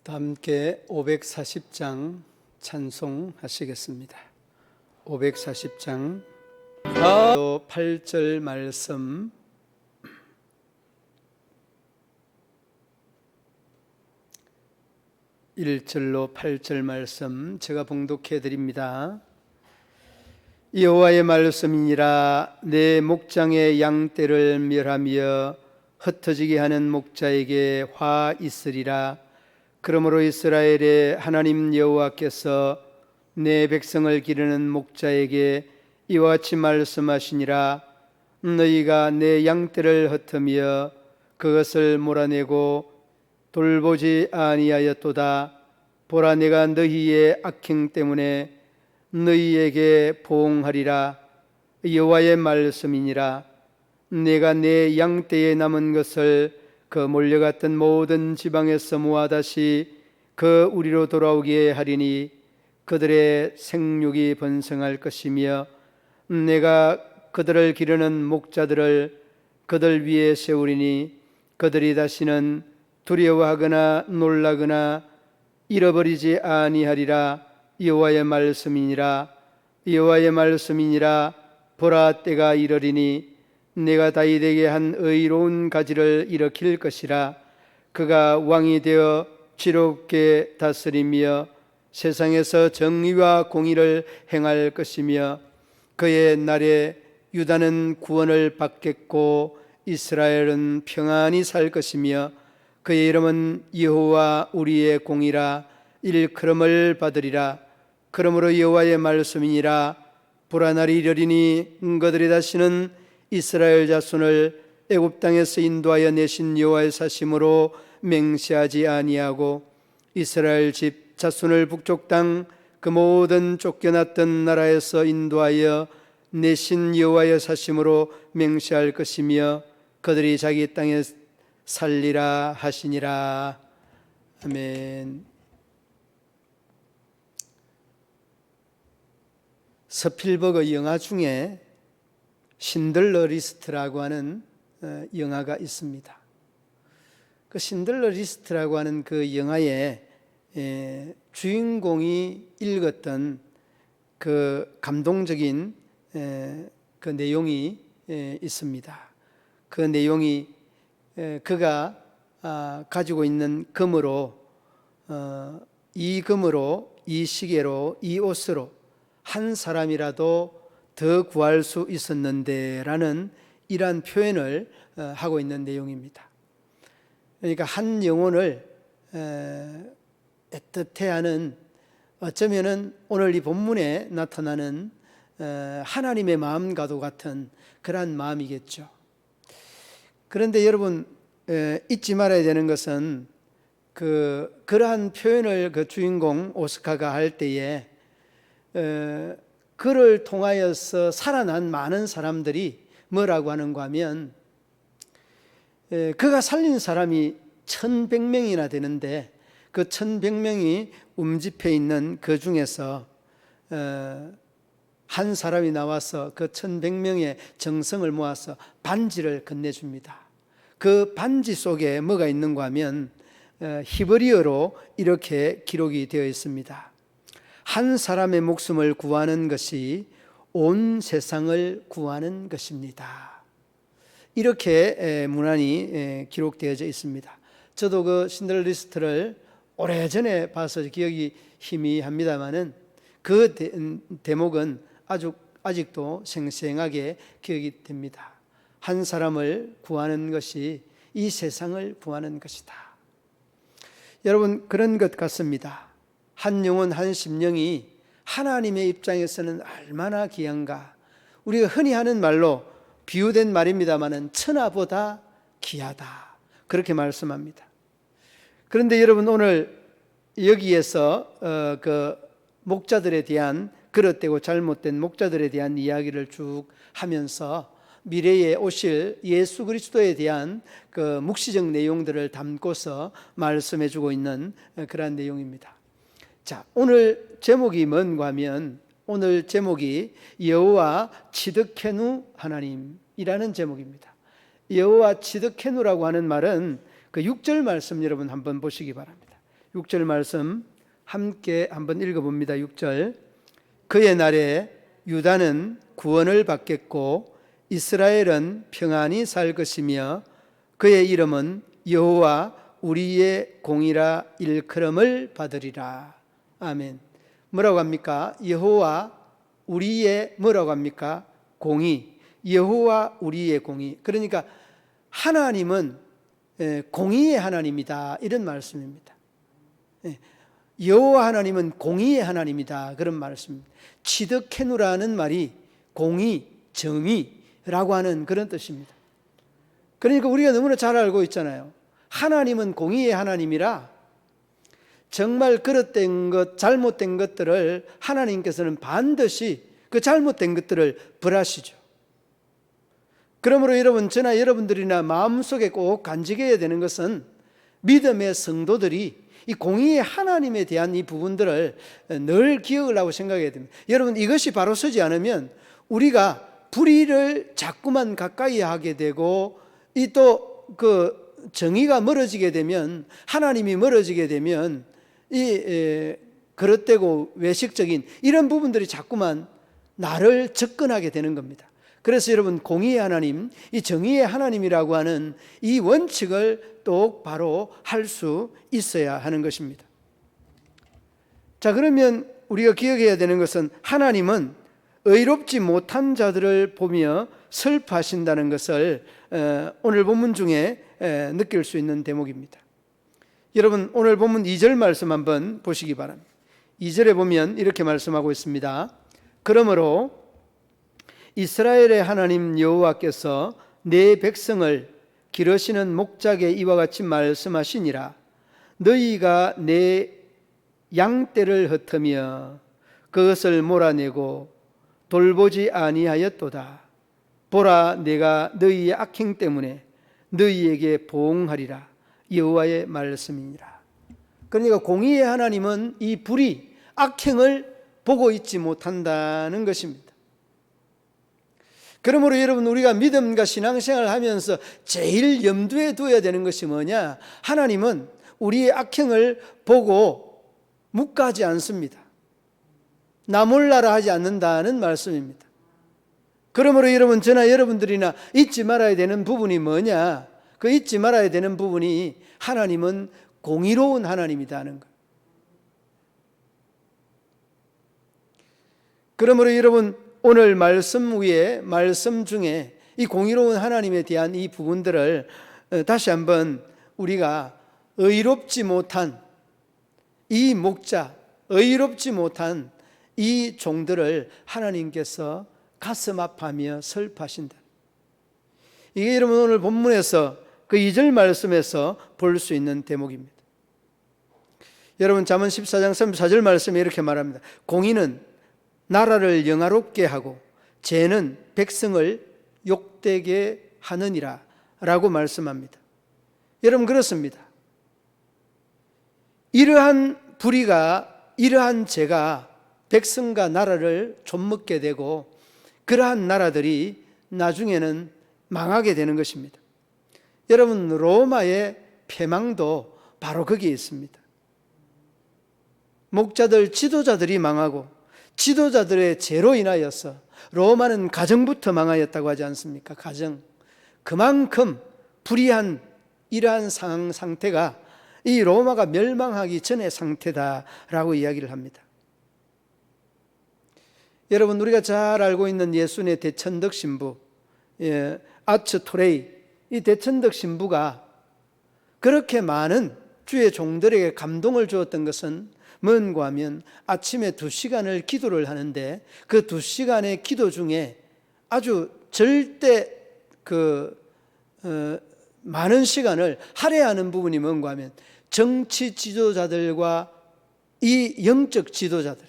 다 함께 540장 찬송하시겠습니다. 540장 8절 말씀, 1절로 8절 말씀 제가 봉독해 드립니다. 여호와의 말씀이니라. 내 목장의 양떼를 멸하며 흩어지게 하는 목자에게 화 있으리라. 그러므로 이스라엘의 하나님 여호와께서 내 백성을 기르는 목자에게 이와 같이 말씀하시니라. 너희가 내 양떼를 흩으며 그것을 몰아내고 돌보지 아니하였도다. 보라, 내가 너희의 악행 때문에 너희에게 보응하리라. 여호와의 말씀이니라. 내가 내 양떼에 남은 것을 그 몰려갔던 모든 지방에서 모아 다시 그 우리로 돌아오게 하리니 그들의 생육이 번성할 것이며 내가 그들을 기르는 목자들을 그들 위에 세우리니 그들이 다시는 두려워하거나 놀라거나 잃어버리지 아니하리라. 여호와의 말씀이니라. 여호와의 말씀이니라. 보라, 때가 이르리니 내가 다윗에게 한 의로운 가지를 일으킬 것이라. 그가 왕이 되어 지롭게 다스리며 세상에서 정의와 공의를 행할 것이며 그의 날에 유다는 구원을 받겠고 이스라엘은 평안히 살 것이며 그의 이름은 여호와 우리의 공이라. 일컬음을 받으리라. 그러므로 여호와의 말씀이니라. 보라, 날이 이르리니 그들이 다시는 이스라엘 자손을 애굽 땅에서 인도하여 내신 여호와의 사심으로 맹세하지 아니하고 이스라엘 집 자손을 북쪽 땅 그 모든 쫓겨났던 나라에서 인도하여 내신 여호와의 사심으로 맹세할 것이며 그들이 자기 땅에 살리라 하시니라. 아멘. 스필버그 영화 중에 신들러 리스트라고 하는 영화가 있습니다. 그 신들러 리스트라고 하는 그 영화에 주인공이 읽었던 그 감동적인 그 내용이 있습니다. 그 내용이 그가 가지고 있는 금으로, 이 금으로, 이 시계로, 이 옷으로 한 사람이라도 더 구할 수 있었는데 라는 이러한 표현을 하고 있는 내용입니다. 그러니까 한 영혼을 애틋해하는, 어쩌면은 오늘 이 본문에 나타나는 하나님의 마음과도 같은 그러한 마음이겠죠. 그런데 여러분, 잊지 말아야 되는 것은 그러한 표현을 그 주인공 오스카가 할 때에 그를 통하여서 살아난 많은 사람들이 뭐라고 하는가 하면 그가 살린 사람이 1100명이나 되는데 그 1100명이 움집해 있는 그 중에서 한 사람이 나와서 그 1100명의 정성을 모아서 반지를 건네줍니다. 그 반지 속에 뭐가 있는가 하면 히브리어로 이렇게 기록이 되어 있습니다. 한 사람의 목숨을 구하는 것이 온 세상을 구하는 것입니다. 이렇게 문안이 기록되어져 있습니다. 저도 그 신들러 리스트를 오래전에 봐서 기억이 희미합니다만은 그 대목은 아직도 생생하게 기억이 됩니다. 한 사람을 구하는 것이 이 세상을 구하는 것이다. 여러분, 그런 것 같습니다. 한 영혼 한 심령이 하나님의 입장에서는 얼마나 귀한가. 우리가 흔히 하는 말로 비유된 말입니다마는 천하보다 귀하다, 그렇게 말씀합니다. 그런데 여러분, 오늘 여기에서 그 목자들에 대한, 그릇되고 잘못된 목자들에 대한 이야기를 쭉 하면서 미래에 오실 예수 그리스도에 대한 그 묵시적 내용들을 담고서 말씀해 주고 있는 그러한 내용입니다. 자, 오늘 제목이 뭔가 하면 오늘 제목이 여호와 치드케누 하나님이라는 제목입니다. 여호와 치드케누라고 하는 말은 그 6절 말씀 여러분 한번 보시기 바랍니다. 6절 말씀 함께 한번 읽어봅니다. 6절. 그의 날에 유다는 구원을 받겠고 이스라엘은 평안히 살 것이며 그의 이름은 여호와 우리의 공이라 일컬음을 받으리라. 아멘. 뭐라고 합니까? 여호와 우리의 뭐라고 합니까? 공의. 여호와 우리의 공의. 그러니까 하나님은 공의의 하나님이다, 이런 말씀입니다. 여호와 하나님은 공의의 하나님이다, 그런 말씀입니다. 치드케누라는 말이 공의, 정의라고 하는 그런 뜻입니다. 그러니까 우리가 너무나 잘 알고 있잖아요. 하나님은 공의의 하나님이라 정말 그릇된 것, 잘못된 것들을 하나님께서는 반드시 그 잘못된 것들을 벌하시죠. 그러므로 여러분, 저나 여러분들이나 마음속에 꼭 간직해야 되는 것은 믿음의 성도들이 이 공의의 하나님에 대한 이 부분들을 늘 기억을 하고 생각해야 됩니다. 여러분, 이것이 바로 서지 않으면 우리가 불의를 자꾸만 가까이 하게 되고 이 또 그 정의가 멀어지게 되면, 하나님이 멀어지게 되면 이 그릇되고 외식적인 이런 부분들이 자꾸만 나를 접근하게 되는 겁니다. 그래서 여러분, 공의의 하나님, 이 정의의 하나님이라고 하는 이 원칙을 똑바로 할 수 있어야 하는 것입니다. 자, 그러면 우리가 기억해야 되는 것은 하나님은 의롭지 못한 자들을 보며 슬퍼하신다는 것을 오늘 본문 중에 느낄 수 있는 대목입니다. 여러분, 오늘 본문 2절 말씀 한번 보시기 바랍니다. 2절에 보면 이렇게 말씀하고 있습니다. 그러므로 이스라엘의 하나님 여호와께서 내 백성을 기르시는 목자에게 이와 같이 말씀하시니라. 너희가 내 양떼를 흩으며 그것을 몰아내고 돌보지 아니하였도다. 보라, 내가 너희의 악행 때문에 너희에게 보응하리라. 여호와의 말씀이니라. 그러니까 공의의 하나님은 이 불의, 악행을 보고 있지 못한다는 것입니다. 그러므로 여러분, 우리가 믿음과 신앙생활을 하면서 제일 염두에 둬야 되는 것이 뭐냐? 하나님은 우리의 악행을 보고 묵가하지 않습니다. 나 몰라라 하지 않는다는 말씀입니다. 그러므로 여러분, 저나 여러분들이나 잊지 말아야 되는 부분이 뭐냐? 그 잊지 말아야 되는 부분이 하나님은 공의로운 하나님이다는 것. 그러므로 여러분, 오늘 말씀 위에, 말씀 중에 이 공의로운 하나님에 대한 이 부분들을 다시 한번 우리가 의롭지 못한 이 목자, 의롭지 못한 이 종들을 하나님께서 가슴 아파하며 슬퍼하신다. 이게 여러분 오늘 본문에서 그 2절 말씀에서 볼 수 있는 대목입니다. 여러분, 잠언 14장 34절 말씀에 이렇게 말합니다. 공의는 나라를 영화롭게 하고 죄는 백성을 욕되게 하느니라 라고 말씀합니다. 여러분, 그렇습니다. 이러한 불의가, 이러한 죄가 백성과 나라를 좀먹게 되고 그러한 나라들이 나중에는 망하게 되는 것입니다. 여러분, 로마의 패망도 바로 거기에 있습니다. 목자들, 지도자들이 망하고 지도자들의 죄로 인하여서 로마는 가정부터 망하였다고 하지 않습니까? 가정. 그만큼 불의한 이러한 상태가 이 로마가 멸망하기 전의 상태다라고 이야기를 합니다. 여러분, 우리가 잘 알고 있는 예수님의 대천덕 신부, 아츠 토레이, 이 대천덕 신부가 그렇게 많은 주의 종들에게 감동을 주었던 것은 뭔가 하면 아침에 2시간을 기도를 하는데 그 2시간의 기도 중에 아주 절대 많은 시간을 할애하는 부분이 뭔가 하면 정치 지도자들과 이 영적 지도자들,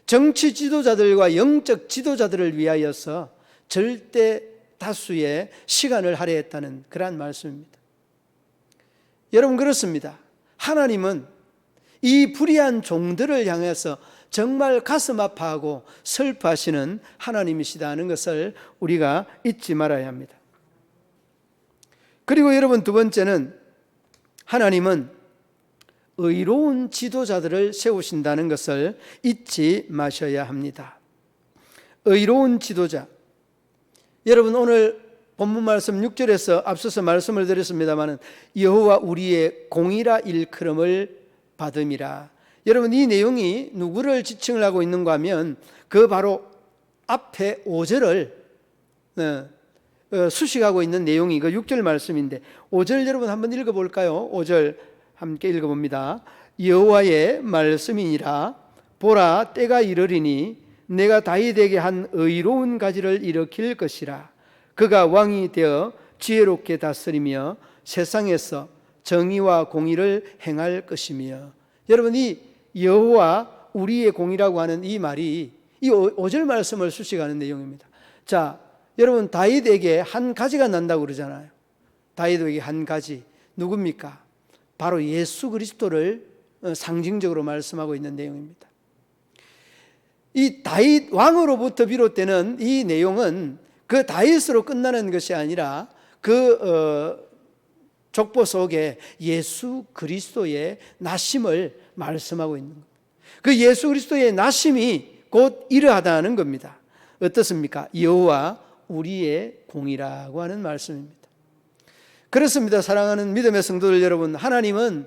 정치 지도자들과 영적 지도자들을 위하여서 절대 다수의 시간을 할애했다는 그러한 말씀입니다. 여러분, 그렇습니다. 하나님은 이 불의한 종들을 향해서 정말 가슴 아파하고 슬퍼하시는 하나님이시다는 것을 우리가 잊지 말아야 합니다. 그리고 여러분, 두 번째는 하나님은 의로운 지도자들을 세우신다는 것을 잊지 마셔야 합니다. 의로운 지도자. 여러분, 오늘 본문 말씀 6절에서 앞서서 말씀을 드렸습니다마는 여호와 우리의 공의라 일컬음을 받음이라. 여러분, 이 내용이 누구를 지칭을 하고 있는가 하면 그 바로 앞에 5절을 수식하고 있는 내용이 그 6절 말씀인데, 5절 여러분 한번 읽어볼까요? 5절 함께 읽어봅니다. 여호와의 말씀이니라. 보라, 때가 이르리니 내가 다윗에게 한 의로운 가지를 일으킬 것이라. 그가 왕이 되어 지혜롭게 다스리며 세상에서 정의와 공의를 행할 것이며. 여러분, 이 여호와 우리의 공의라고 하는 이 말이 이 5절 말씀을 수식하는 내용입니다. 자, 여러분, 다윗에게 한 가지가 난다고 그러잖아요. 다윗에게 한 가지, 누굽니까? 바로 예수 그리스도를 상징적으로 말씀하고 있는 내용입니다. 이 다윗 왕으로부터 비롯되는 이 내용은 그 다윗으로 끝나는 것이 아니라 그 족보 속에 예수 그리스도의 나심을 말씀하고 있는 겁니다. 그 예수 그리스도의 나심이 곧 이러하다는 겁니다. 어떻습니까? 여호와 우리의 공이라고 하는 말씀입니다. 그렇습니다. 사랑하는 믿음의 성도들 여러분, 하나님은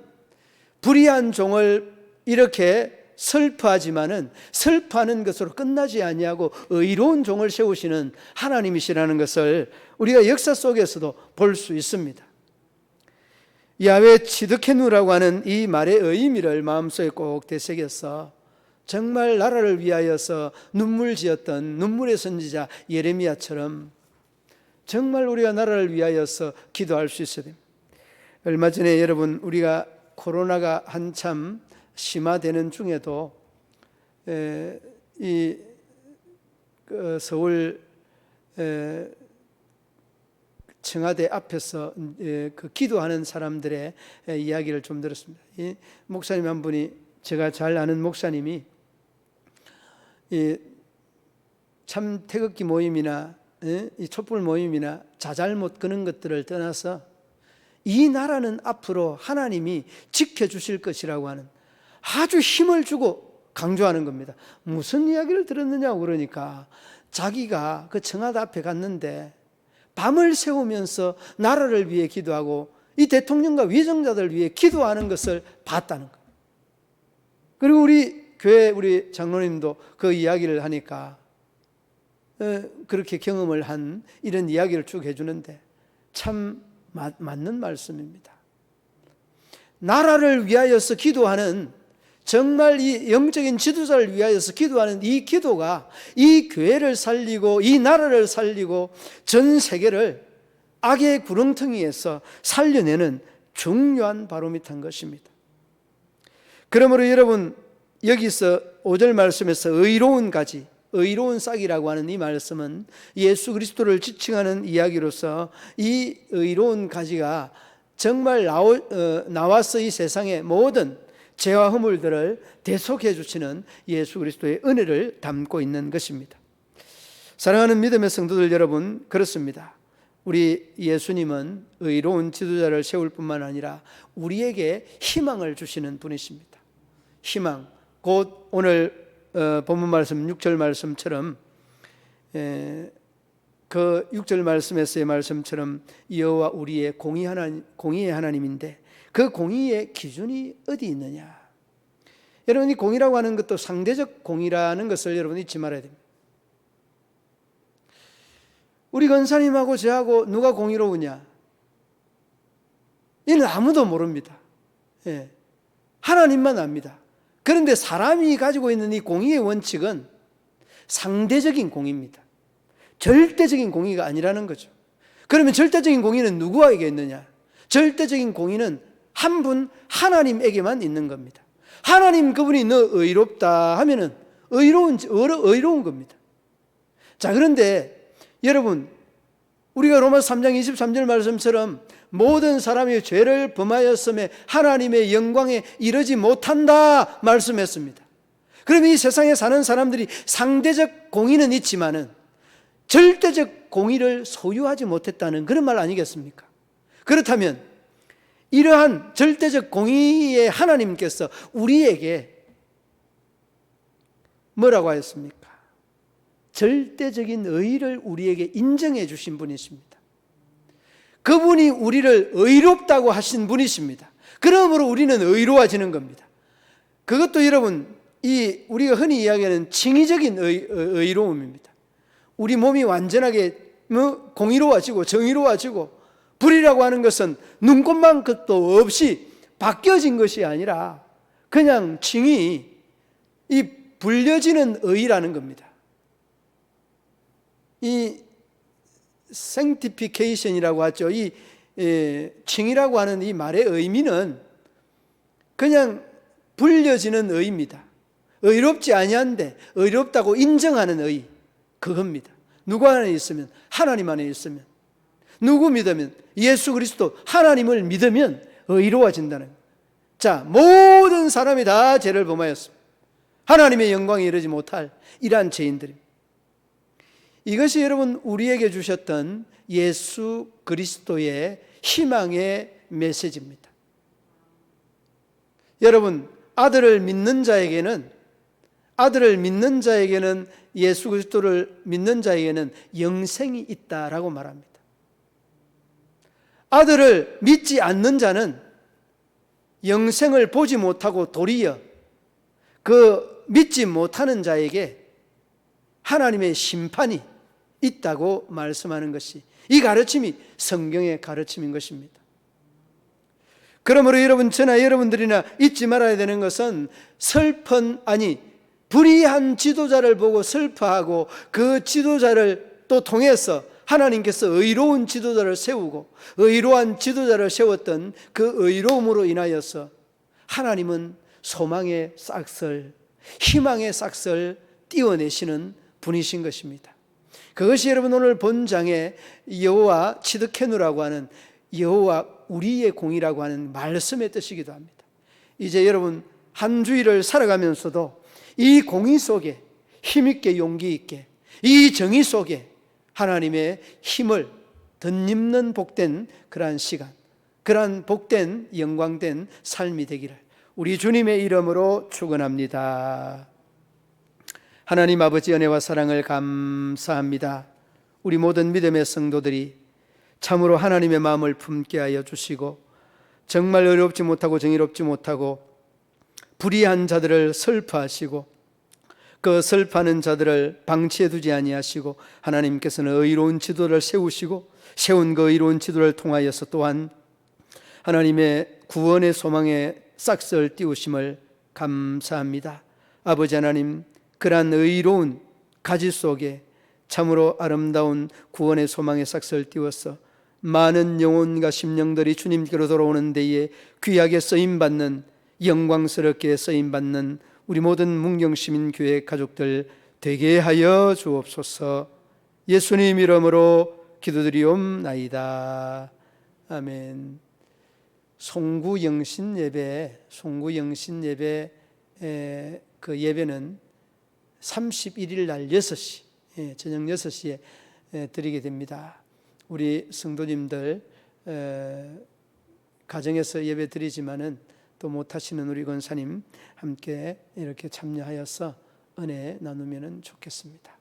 불의한 종을 이렇게 슬퍼하지만은 슬퍼하는 것으로 끝나지 아니하고 의로운 종을 세우시는 하나님이시라는 것을 우리가 역사 속에서도 볼 수 있습니다. 야훼 치드케누라고 하는 이 말의 의미를 마음속에 꼭 되새겨서 정말 나라를 위하여서 눈물 지었던 눈물의 선지자 예레미야처럼 정말 우리가 나라를 위하여서 기도할 수 있어야 됩니다. 얼마 전에 여러분, 우리가 코로나가 한참 심화되는 중에도 이 서울 청와대 앞에서 그 기도하는 사람들의 이야기를 좀 들었습니다. 이 목사님 한 분이, 제가 잘 아는 목사님이 참 태극기 모임이나 이 촛불 모임이나 자잘못 그런 것들을 떠나서 이 나라는 앞으로 하나님이 지켜주실 것이라고 하는 아주 힘을 주고 강조하는 겁니다. 무슨 이야기를 들었느냐고 그러니까 자기가 그 청와대 앞에 갔는데 밤을 새우면서 나라를 위해 기도하고 이 대통령과 위정자들 위해 기도하는 것을 봤다는 거예요. 그리고 우리 교회 우리 장로님도 그 이야기를 하니까 그렇게 경험을 한 이런 이야기를 쭉 해주는데 참 맞는 말씀입니다. 나라를 위하여서 기도하는, 정말 이 영적인 지도자를 위하여서 기도하는 이 기도가 이 교회를 살리고 이 나라를 살리고 전 세계를 악의 구렁텅이에서 살려내는 중요한 바로미터인 것입니다. 그러므로 여러분, 여기서 5절 말씀에서 의로운 가지, 의로운 싹이라고 하는 이 말씀은 예수 그리스도를 지칭하는 이야기로서 이 의로운 가지가 정말 나와서 이 세상의 모든 죄와 허물들을 대속해 주시는 예수 그리스도의 은혜를 담고 있는 것입니다. 사랑하는 믿음의 성도들 여러분, 그렇습니다. 우리 예수님은 의로운 지도자를 세울 뿐만 아니라 우리에게 희망을 주시는 분이십니다. 희망, 곧 오늘 본문 말씀 6절 말씀처럼 그 6절 말씀에서의 말씀처럼 여호와 우리의 공의의 하나님인데 그 공의의 기준이 어디 있느냐? 여러분, 이 공의라고 하는 것도 상대적 공의라는 것을 여러분 잊지 말아야 됩니다. 우리 권사님하고 저하고 누가 공의로우냐? 이는 아무도 모릅니다. 하나님만 압니다. 그런데 사람이 가지고 있는 이 공의의 원칙은 상대적인 공의입니다. 절대적인 공의가 아니라는 거죠. 그러면 절대적인 공의는 누구에게 있느냐? 절대적인 공의는 한 분 하나님에게만 있는 겁니다. 하나님 그분이 너 의롭다 하면은 의로운 겁니다. 자, 그런데 여러분, 우리가 로마서 3장 23절 말씀처럼 모든 사람이 죄를 범하였음에 하나님의 영광에 이르지 못한다 말씀했습니다. 그럼 이 세상에 사는 사람들이 상대적 공의는 있지만은 절대적 공의를 소유하지 못했다는 그런 말 아니겠습니까? 그렇다면 이러한 절대적 공의의 하나님께서 우리에게 뭐라고 하였습니까? 절대적인 의를 우리에게 인정해 주신 분이십니다. 그분이 우리를 의롭다고 하신 분이십니다. 그러므로 우리는 의로워지는 겁니다. 그것도 여러분, 우리가 흔히 이야기하는 칭의적인 의로움입니다. 우리 몸이 완전하게 공의로워지고 정의로워지고, 불이라고 하는 것은 눈곱만 것도 없이 바뀌어진 것이 아니라 그냥 칭의, 이 불려지는 의라는 겁니다. 이 sanctification이라고 하죠. 이 칭의라고 하는 이 말의 의미는 그냥 불려지는 의입니다. 의롭지 아니한데 의롭다고 인정하는 의, 그겁니다. 누구 안에 있으면? 하나님 안에 있으면. 누구 믿으면? 예수 그리스도 하나님을 믿으면 의로워진다는 거예요. 자, 모든 사람이 다 죄를 범하였습니다. 하나님의 영광에 이르지 못할 이러한 죄인들입니다. 이것이 여러분 우리에게 주셨던 예수 그리스도의 희망의 메시지입니다. 여러분, 아들을 믿는 자에게는 예수 그리스도를 믿는 자에게는 영생이 있다라고 말합니다. 아들을 믿지 않는 자는 영생을 보지 못하고 도리어 그 믿지 못하는 자에게 하나님의 심판이 있다고 말씀하는 것이, 이 가르침이 성경의 가르침인 것입니다. 그러므로 여러분, 저나 여러분들이나 잊지 말아야 되는 것은 불의한 지도자를 보고 슬퍼하고 그 지도자를 또 통해서 하나님께서 의로운 지도자를 세우고 의로운 지도자를 세웠던 그 의로움으로 인하여서 하나님은 소망의 싹을, 희망의 싹을 띄워내시는 분이신 것입니다. 그것이 여러분 오늘 본장에 여호와 치드케누라고 하는, 여호와 우리의 공이라고 하는 말씀의 뜻이기도 합니다. 이제 여러분 한 주일을 살아가면서도 이 공의 속에 힘있게 용기 있게, 이 정의 속에 하나님의 힘을 덧입는 복된 그러한 시간, 그러한 복된 영광된 삶이 되기를 우리 주님의 이름으로 축원합니다. 하나님 아버지, 은혜와 사랑을 감사합니다. 우리 모든 믿음의 성도들이 참으로 하나님의 마음을 품게 하여 주시고, 정말 의롭지 못하고 정의롭지 못하고 불의한 자들을 슬퍼하시고 그 슬퍼하는 자들을 방치해 두지 아니하시고, 하나님께서는 의로운 지도를 세우시고 세운 그 의로운 지도를 통하여서 또한 하나님의 구원의 소망의 싹을 띄우심을 감사합니다. 아버지 하나님, 그러한 의로운 가지 속에 참으로 아름다운 구원의 소망의 싹을 띄워서 많은 영혼과 심령들이 주님께로 돌아오는 데에 귀하게 쓰임받는, 영광스럽게 쓰임받는 우리 모든 문경시민교회 가족들 되게 하여 주옵소서. 예수님 이름으로 기도드리옵나이다. 아멘. 송구영신 예배 그 예배는 31일 날 6시, 저녁 6시에 드리게 됩니다. 우리 성도님들 가정에서 예배 드리지만은 또 못하시는 우리 권사님 함께 이렇게 참여하여서 은혜 나누면 좋겠습니다.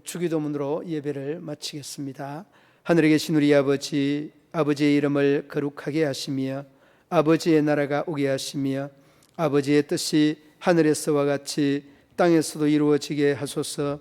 주기도문으로 예배를 마치겠습니다. 하늘에 계신 우리 아버지, 아버지의 이름을 거룩하게 하시며 아버지의 나라가 오게 하시며 아버지의 뜻이 하늘에서와 같이 땅에서도 이루어지게 하소서.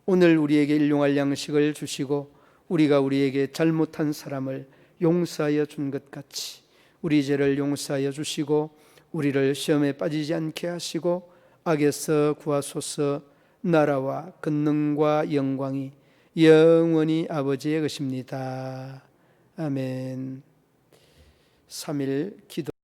오늘 우리에게 일용할 양식을 주시고 우리가 우리에게 잘못한 사람을 용서하여 준 것 같이 우리 죄를 용서하여 주시고 우리를 시험에 빠지지 않게 하시고 악에서 구하소서. 나라와 권능과 영광이 영원히 아버지의 것입니다. 아멘. 3일 기도